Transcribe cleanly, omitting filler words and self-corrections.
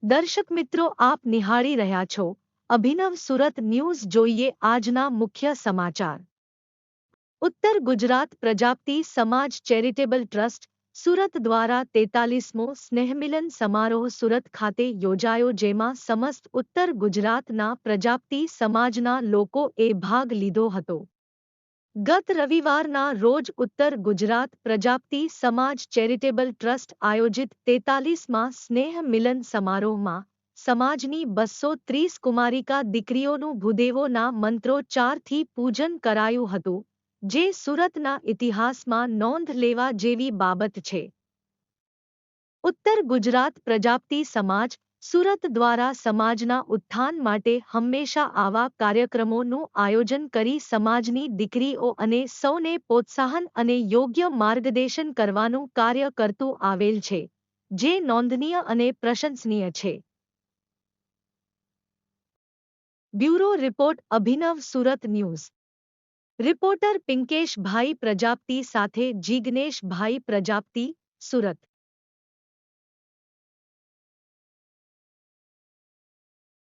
દર્શક મિત્રો, આપ નિહાળી રહ્યા છો અભિનવ સુરત ન્યૂઝ. જોઈએ આજના મુખ્ય સમાચાર. ઉત્તર ગુજરાત પ્રજાપતિ સમાજ ચેરિટેબલ ટ્રસ્ટ સુરત દ્વારા 43મો સ્નેહમિલન સમારોહ સુરત ખાતે યોજાયો, જેમાં સમસ્ત ઉત્તર ગુજરાતના પ્રજાપતિ સમાજના લોકોએ ભાગ લીધો હતો. ગત રવિવારના રોજ ઉત્તર ગુજરાત પ્રજાપતિ સમાજ ચેરિટેબલ ટ્રસ્ટ આયોજિત 43મા સ્નેહ મિલન સમારોહમાં સમાજની 230 કુમારિકા દીકરીઓનું ભૂદેવોના મંત્રોચ્ચારથી પૂજન કરાયું હતું, જે સુરતના ઇતિહાસમાં નોંધ લેવા જેવી બાબત છે. ઉત્તર ગુજરાત પ્રજાપતિ સમાજ સુરત દ્વારા સમાજના ઉત્થાન માટે હંમેશા આવા કાર્યક્રમોનું આયોજન કરી સમાજની દીકરીઓ અને સૌને પ્રોત્સાહન અને યોગ્ય માર્ગદર્શન કરવાનું કાર્ય કરતું આવેલ છે, જે નોંધનીય અને પ્રશંસનીય છે. બ્યુરો રિપોર્ટ, અભિનવ સુરત ન્યૂઝ. રિપોર્ટર પિંકેશભાઈ પ્રજાપતિ સાથે જીગ્નેશભાઈ પ્રજાપતિ, સુરત.